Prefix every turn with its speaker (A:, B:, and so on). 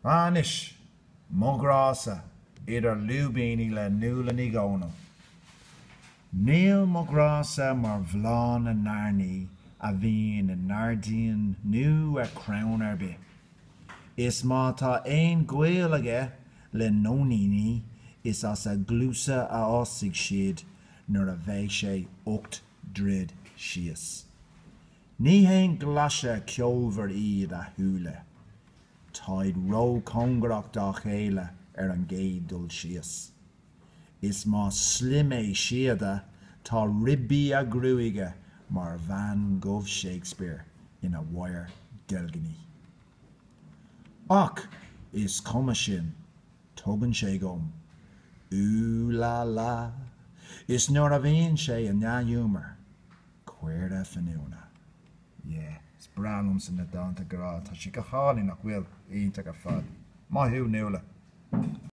A: Anish, Mo-Ghrása, idir lúibíní le nua ní gcónal. Níl Mo-Ghrása mar bhláán na narnaí a bhíonn na nardíonn nu a crann ar bith. Is má tá aon gaol aige le nóníní is as a glúsa a osig siad nuair a bheidh sé 8 drid síos. Ní haon ghlaise ceolmhar iad a thuúla. Táid ró congracht dá chéile ar an gcéad dul síos. Is má slim é siada tá ribbí a grúige mar bhean gomh Shakespeare ina bhair delganí. Ach is cuma sin, tugann sé gom. La la, is nuair a bhíonn sé in neadhúmar, cuirde fanúna. Is bralum san na dáanta grá, tá si go chálaí nach bhfuil ionta go fad. Maithú nua.